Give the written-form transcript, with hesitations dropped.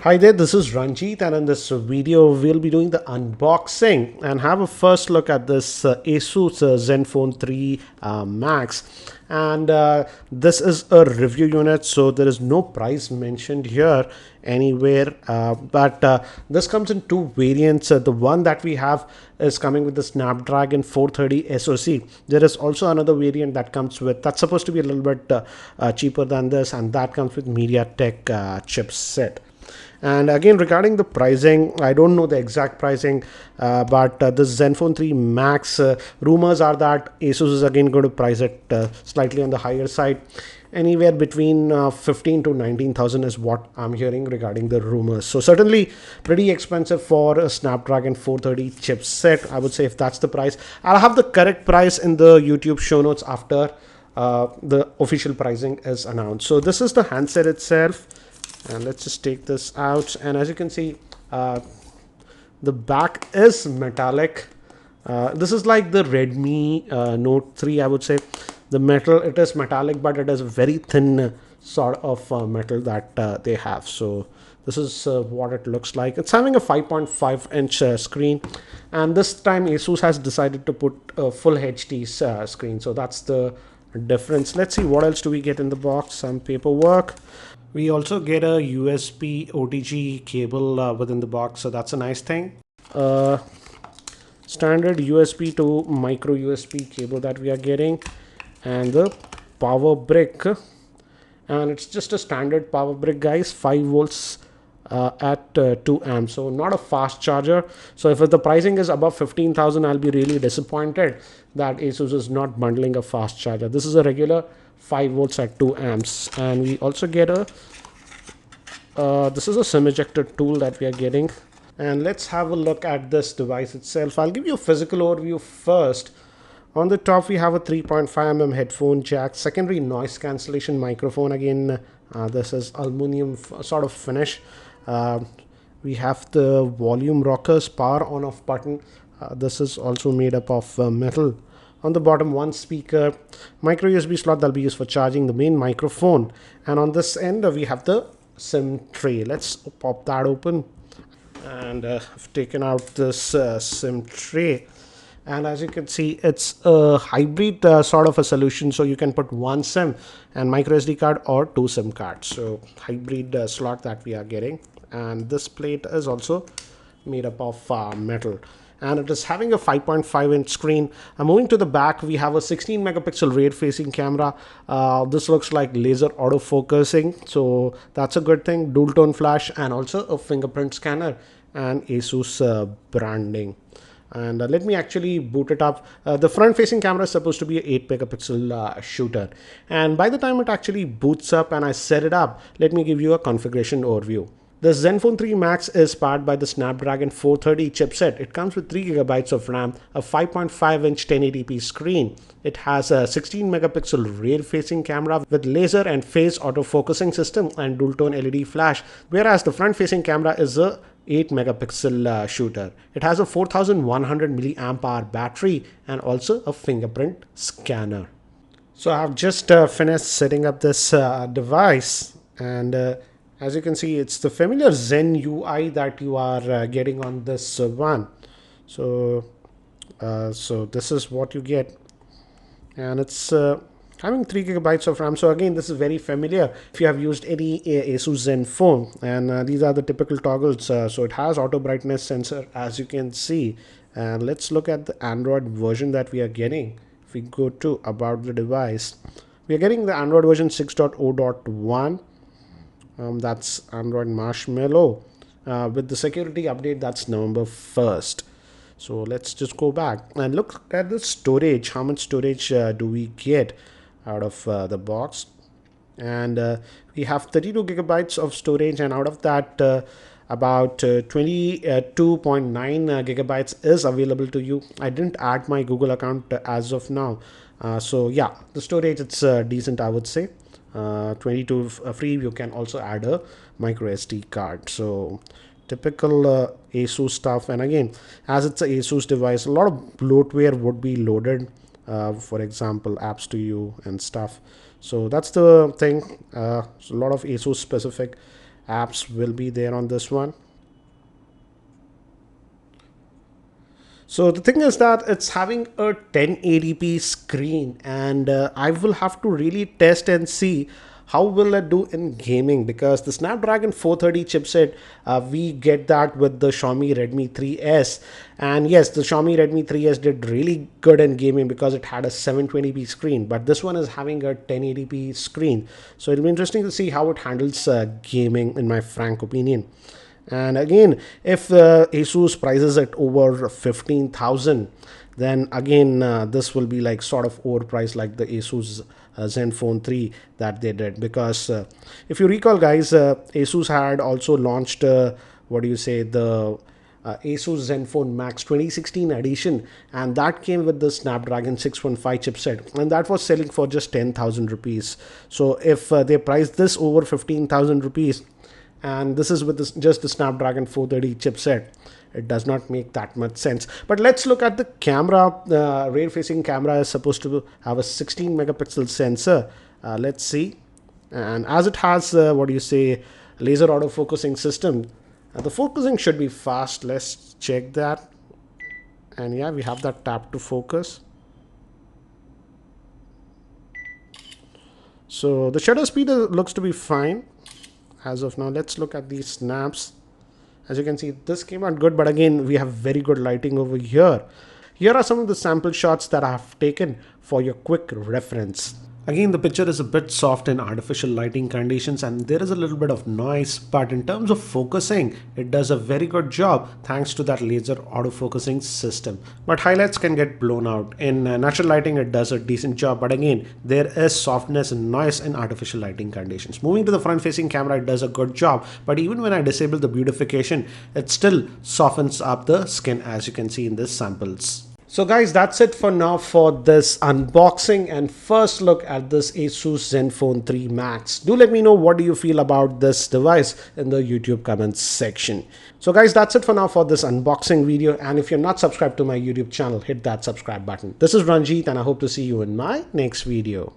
Hi there, this is Ranjit, and in this video we'll be doing the unboxing and have a first look at this Asus Zenfone 3 Max. And this is a review unit, so there is no price mentioned here anywhere, but this comes in two variants. The one that we have is coming with the Snapdragon 430 SoC. There is also another variant that comes with, that's supposed to be a little bit cheaper than this, and that comes with MediaTek chipset. And again, regarding the pricing, I don't know the exact pricing, but this Zenfone 3 Max, rumors are that Asus is again going to price it slightly on the higher side. Anywhere between 15 to 19,000 is what I'm hearing regarding the rumors. So certainly pretty expensive for a Snapdragon 430 chipset, I would say, if that's the price. I'll have the correct price in the YouTube show notes after the official pricing is announced. So this is the handset itself. And let's just take this out, and as you can see, the back is metallic. This is like the Redmi Note 3, I would say. The metal, it is metallic, but it is a very thin sort of metal that they have. So this is what it looks like. It's having a 5.5-inch screen, and this time Asus has decided to put a full HD screen. So that's the difference. Let's see, what else do we get in the box? Some paperwork. We also get a USB OTG cable within the box, so that's a nice thing. Standard USB to micro USB cable that we are getting, and the power brick, and it's just a standard power brick, guys. 5 volts at 2 amps, so not a fast charger. So if the pricing is above 15,000, I'll be really disappointed that Asus is not bundling a fast charger. This is a regular 5 volts at 2 amps. And we also get a this is a SIM ejector tool that we are getting. And let's have a look at this device itself. I'll give you a physical overview first. On the top we have a 3.5mm headphone jack, secondary noise cancellation microphone. Again, this is aluminum sort of finish. We have the volume rockers, power on off button. This is also made up of metal. On the bottom, one speaker, micro USB slot that'll be used for charging, the main microphone, and on this end we have the SIM tray. Let's pop that open, and I've taken out this SIM tray, and as you can see, it's a hybrid sort of a solution. So you can put one SIM and micro SD card or 2 SIM cards. So hybrid slot that we are getting, and this plate is also made up of metal, and it is having a 5.5-inch screen. Moving to the back, we have a 16 megapixel rear facing camera. This looks like laser autofocusing, so that's a good thing. Dual tone flash, and also a fingerprint scanner and Asus branding. And let me actually boot it up. The front facing camera is supposed to be an 8 megapixel shooter, and by the time it actually boots up and I set it up, let me give you a configuration overview. The Zenfone 3 Max is powered by the Snapdragon 430 chipset. It comes with 3 GB of RAM, a 5.5-inch 1080p screen. It has a 16 megapixel rear-facing camera with laser and phase autofocusing system and dual-tone LED flash, whereas the front-facing camera is a 8 megapixel shooter. It has a 4100 milliamp hour battery and also a fingerprint scanner. So I've just finished setting up this device, and as you can see, it's the familiar Zen UI that you are getting on this one. So this is what you get, and it's having 3 GB of RAM. So again, this is very familiar if you have used any Asus Zenfone, and these are the typical toggles. So it has auto brightness sensor, as you can see. And let's look at the Android version that we are getting. If we go to about the device, we are getting the Android version 6.0.1. That's Android Marshmallow. With the security update, that's November 1st. So let's just go back and look at the storage. How much storage do we get out of the box? And we have 32 gigabytes of storage, and out of that, about 22.9 gigabytes is available to you. I didn't add my Google account as of now. So yeah, the storage, it's decent, I would say. 22 free. You can also add a micro SD card. So typical Asus stuff. And again, as it's a Asus device, a lot of bloatware would be loaded, for example apps to you and stuff. So that's the thing. So a lot of Asus specific apps will be there on this one. So the thing is that it's having a 1080p screen, and I will have to really test and see how will it do in gaming, because the Snapdragon 430 chipset, we get that with the Xiaomi Redmi 3S. And yes, the Xiaomi Redmi 3S did really good in gaming because it had a 720p screen, but this one is having a 1080p screen. So it'll be interesting to see how it handles gaming, in my frank opinion. And again, if Asus prices it over 15,000, then again this will be like sort of overpriced, like the Asus Zenfone 3 that they did. Because if you recall, guys, Asus had also launched what do you say, the Asus Zenfone Max 2016 edition, and that came with the Snapdragon 615 chipset, and that was selling for just 10,000 rupees. So if they price this over 15,000 rupees, and this is with this, just the Snapdragon 430 chipset, it does not make that much sense. But let's look at the camera. The rear facing camera is supposed to have a 16 megapixel sensor. Let's see. And as it has what do you say, laser autofocusing system, the focusing should be fast. Let's check that. And yeah, we have that tap to focus. So the shutter speed looks to be fine as of now. Let's look at these snaps. As you can see, this came out good, but again, we have very good lighting over here. Here are some of the sample shots that I have taken for your quick reference. Again, the picture is a bit soft in artificial lighting conditions, and there is a little bit of noise, but in terms of focusing, it does a very good job thanks to that laser autofocusing system. But highlights can get blown out. In natural lighting, it does a decent job, but again, there is softness and noise in artificial lighting conditions. Moving to the front facing camera, it does a good job, but even when I disable the beautification, it still softens up the skin, as you can see in these samples. So guys, that's it for now for this unboxing and first look at this Asus Zenfone 3 Max. Do let me know what do you feel about this device in the YouTube comments section. So guys, that's it for now for this unboxing video, and if you're not subscribed to my YouTube channel, hit that subscribe button. This is Ranjit, and I hope to see you in my next video.